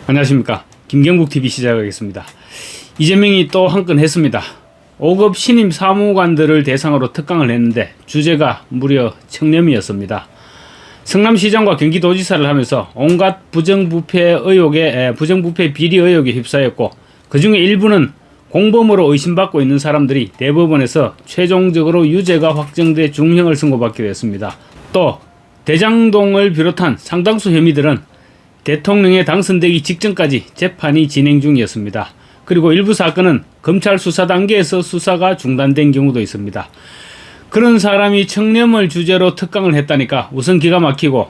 안녕하십니까. 김경국TV 시작하겠습니다. 이재명이 또 한 건 했습니다. 5급 신임 사무관들을 대상으로 특강을 했는데 주제가 무려 청렴이었습니다. 성남시장과 경기도지사를 하면서 온갖 부정부패 비리 의혹에 휩싸였고, 그 중에 일부는 공범으로 의심받고 있는 사람들이 대법원에서 최종적으로 유죄가 확정돼 중형을 선고받기로 했습니다. 또 대장동을 비롯한 상당수 혐의들은 대통령에 당선되기 직전까지 재판이 진행 중이었습니다. 그리고 일부 사건은 검찰 수사 단계에서 수사가 중단된 경우도 있습니다. 그런 사람이 청렴을 주제로 특강을 했다니까 우선 기가 막히고,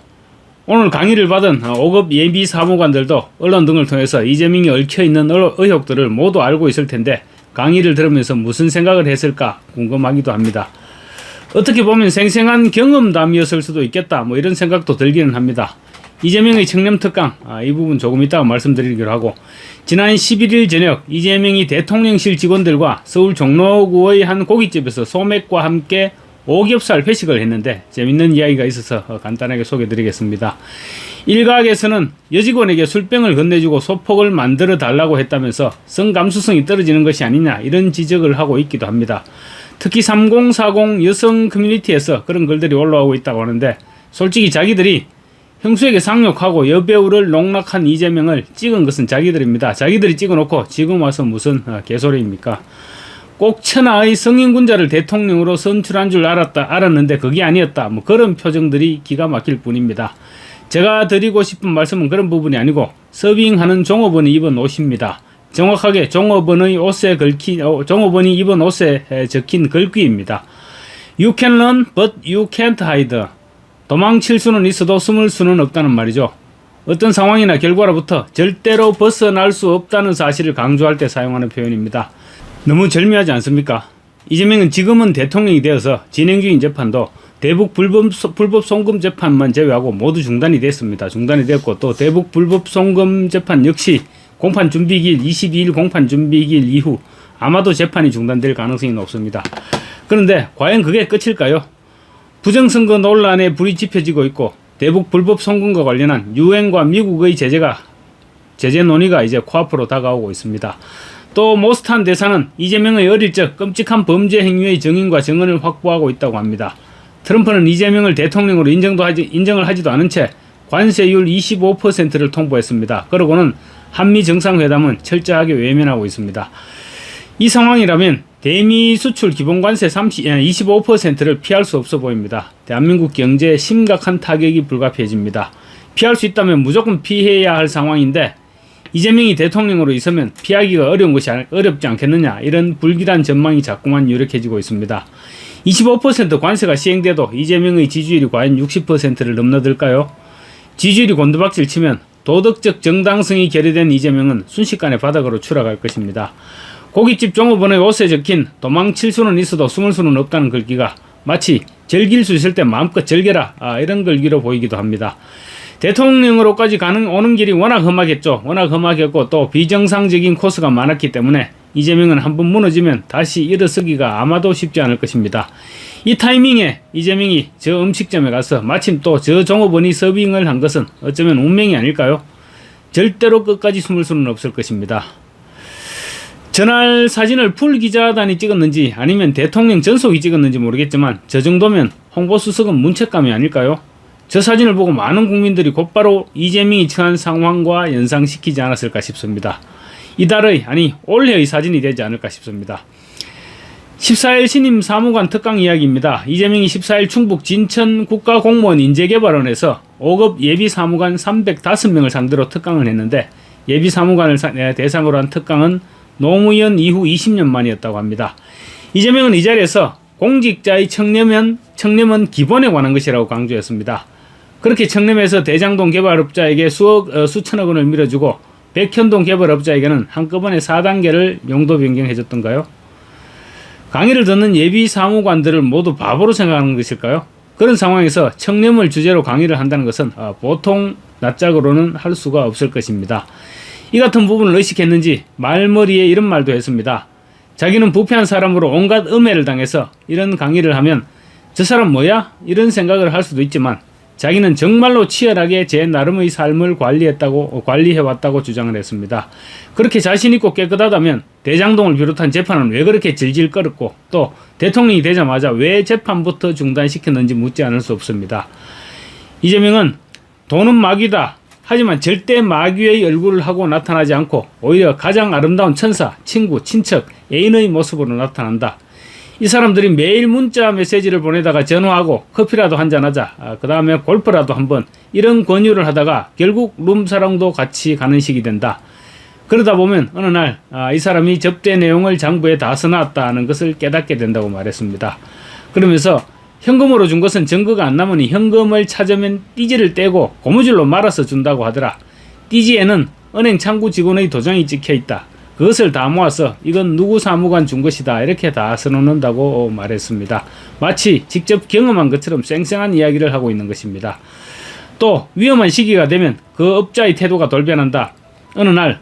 오늘 강의를 받은 5급 예비 사무관들도 언론 등을 통해서 이재명이 얽혀있는 의혹들을 모두 알고 있을 텐데 강의를 들으면서 무슨 생각을 했을까 궁금하기도 합니다. 어떻게 보면 생생한 경험담이었을 수도 있겠다, 이런 생각도 들기는 합니다. 이재명의 청렴 특강, 이 부분 조금 이따가 말씀드리기로 하고, 지난 11일 저녁 이재명이 대통령실 직원들과 서울 종로구의 한 고깃집에서 소맥과 함께 오겹살 회식을 했는데 재밌는 이야기가 있어서 간단하게 소개드리겠습니다. 일각에서는 여직원에게 술병을 건네주고 소폭을 만들어 달라고 했다면서 성감수성이 떨어지는 것이 아니냐, 이런 지적을 하고 있기도 합니다. 특히 3040 여성 커뮤니티에서 그런 글들이 올라오고 있다고 하는데, 솔직히 자기들이 형수에게 상욕하고 여배우를 농락한 이재명을 찍은 것은 자기들입니다. 자기들이 찍어놓고 지금 와서 무슨 개소리입니까? 꼭 천하의 성인군자를 대통령으로 선출한 줄 알았는데 그게 아니었다, 그런 표정들이 기가 막힐 뿐입니다. 제가 드리고 싶은 말씀은 그런 부분이 아니고, 서빙하는 종업원이 입은 옷입니다. 정확하게 종업원이 입은 옷에 적힌 글귀입니다. You can run, but you can't hide. 도망칠 수는 있어도 숨을 수는 없다는 말이죠. 어떤 상황이나 결과로부터 절대로 벗어날 수 없다는 사실을 강조할 때 사용하는 표현입니다. 너무 절묘하지 않습니까? 이재명은 지금은 대통령이 되어서 진행 중인 재판도 대북 불법 송금 재판만 제외하고 모두 중단이 됐습니다. 중단이 됐고, 또 대북 불법 송금 재판 역시 공판 준비기일 22일 공판 준비기일 이후 아마도 재판이 중단될 가능성이 높습니다. 그런데 과연 그게 끝일까요? 부정선거 논란에 불이 지펴지고 있고, 대북 불법 송금과 관련한 유엔과 미국의 제재 논의가 이제 코앞으로 다가오고 있습니다. 또 모스탄 대사는 이재명의 어릴 적 끔찍한 범죄 행위의 증인과 증언을 확보하고 있다고 합니다. 트럼프는 이재명을 대통령으로 인정을 하지도 않은 채 관세율 25%를 통보했습니다. 그러고는 한미 정상회담은 철저하게 외면하고 있습니다. 이 상황이라면 대미 수출 기본관세 25%를 피할 수 없어 보입니다. 대한민국 경제에 심각한 타격이 불가피해집니다. 피할 수 있다면 무조건 피해야 할 상황인데, 이재명이 대통령으로 있으면 피하기가 어렵지 않겠느냐, 이런 불길한 전망이 자꾸만 유력해지고 있습니다. 25% 관세가 시행돼도 이재명의 지지율이 과연 60%를 넘나들까요? 지지율이 곤두박질 치면 도덕적 정당성이 결여된 이재명은 순식간에 바닥으로 추락할 것입니다. 고깃집 종업원의 옷에 적힌 도망칠 수는 있어도 숨을 수는 없다는 글귀가 마치 즐길 수 있을 때 마음껏 즐겨라, 이런 글귀로 보이기도 합니다. 대통령으로까지 오는 길이 워낙 험하겠고 또 비정상적인 코스가 많았기 때문에 이재명은 한번 무너지면 다시 일어서기가 아마도 쉽지 않을 것입니다. 이 타이밍에 이재명이 저 음식점에 가서 마침 또 저 종업원이 서빙을 한 것은 어쩌면 운명이 아닐까요? 절대로 끝까지 숨을 수는 없을 것입니다. 전날 사진을 풀 기자단이 찍었는지 아니면 대통령 전속이 찍었는지 모르겠지만, 저 정도면 홍보수석은 문책감이 아닐까요? 저 사진을 보고 많은 국민들이 곧바로 이재명이 처한 상황과 연상시키지 않았을까 싶습니다. 올해의 사진이 되지 않을까 싶습니다. 14일 신임 사무관 특강 이야기입니다. 이재명이 14일 충북 진천 국가공무원 인재개발원에서 5급 예비 사무관 305명을 상대로 특강을 했는데, 예비 사무관을 대상으로 한 특강은 노무현 이후 20년 만이었다고 합니다. 이재명은 이 자리에서 공직자의 청렴은 기본에 관한 것이라고 강조했습니다. 그렇게 청렴해서 대장동 개발업자에게 수천억 원을 밀어주고 백현동 개발업자에게는 한꺼번에 4단계를 용도 변경해줬던가요? 강의를 듣는 예비 사무관들을 모두 바보로 생각하는 것일까요? 그런 상황에서 청렴을 주제로 강의를 한다는 것은 보통 낯짝으로는 할 수가 없을 것입니다. 이 같은 부분을 의식했는지 말머리에 이런 말도 했습니다. 자기는 부패한 사람으로 온갖 음해를 당해서 이런 강의를 하면 저 사람 뭐야? 이런 생각을 할 수도 있지만, 자기는 정말로 치열하게 제 나름의 삶을 관리해왔다고 주장을 했습니다. 그렇게 자신있고 깨끗하다면 대장동을 비롯한 재판은 왜 그렇게 질질 끌었고 또 대통령이 되자마자 왜 재판부터 중단시켰는지 묻지 않을 수 없습니다. 이재명은 돈은 마귀다. 하지만 절대 마귀의 얼굴을 하고 나타나지 않고 오히려 가장 아름다운 천사, 친구, 친척, 애인의 모습으로 나타난다. 이 사람들이 매일 문자 메시지를 보내다가 전화하고 커피라도 한잔하자, 그 다음에 골프라도 한번 이런 권유를 하다가 결국 룸사롱도 같이 가는 식이 된다. 그러다 보면 어느 날 이 사람이 접대 내용을 장부에 다 써놨다는 것을 깨닫게 된다고 말했습니다. 그러면서 현금으로 준 것은 증거가 안 남으니 현금을 찾으면 띠지를 떼고 고무줄로 말아서 준다고 하더라. 띠지에는 은행 창구 직원의 도장이 찍혀 있다. 그것을 다 모아서 이건 누구 사무관 준 것이다 이렇게 다 써놓는다고 말했습니다. 마치 직접 경험한 것처럼 쌩쌩한 이야기를 하고 있는 것입니다. 또 위험한 시기가 되면 그 업자의 태도가 돌변한다. 어느 날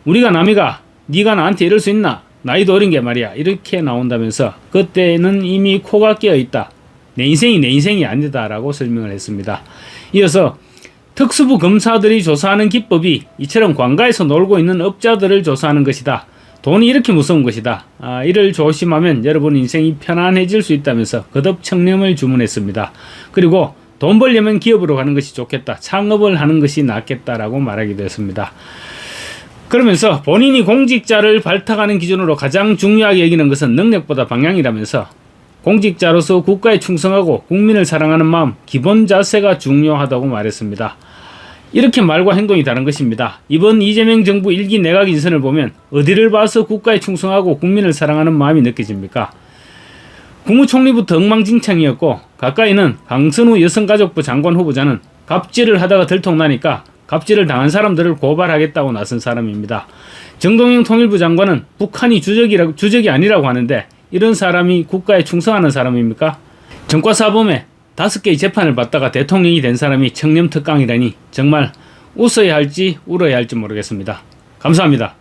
우리가 남이가 네가 나한테 이럴 수 있나? 나이도 어린 게 말이야. 이렇게 나온다면서 그때는 이미 코가 깨어있다. 내 인생이 아니다 라고 설명을 했습니다. 이어서 특수부 검사들이 조사하는 기법이 이처럼 관가에서 놀고 있는 업자들을 조사하는 것이다. 돈이 이렇게 무서운 것이다. 이를 조심하면 여러분 인생이 편안해질 수 있다면서 거듭 청렴을 주문했습니다. 그리고 돈 벌려면 기업으로 가는 것이 좋겠다. 창업을 하는 것이 낫겠다라고 말하기도 했습니다. 그러면서 본인이 공직자를 발탁하는 기준으로 가장 중요하게 여기는 것은 능력보다 방향이라면서 공직자로서 국가에 충성하고 국민을 사랑하는 마음, 기본 자세가 중요하다고 말했습니다. 이렇게 말과 행동이 다른 것입니다. 이번 이재명 정부 1기 내각 인선을 보면 어디를 봐서 국가에 충성하고 국민을 사랑하는 마음이 느껴집니까? 국무총리부터 엉망진창이었고 가까이는 강선우 여성가족부 장관 후보자는 갑질을 하다가 들통나니까 갑질을 당한 사람들을 고발하겠다고 나선 사람입니다. 정동영 통일부 장관은 북한이 주적이 아니라고 하는데 이런 사람이 국가에 충성하는 사람입니까? 전과사범에 5개의 재판을 받다가 대통령이 된 사람이 청렴특강이라니 정말 웃어야 할지 울어야 할지 모르겠습니다. 감사합니다.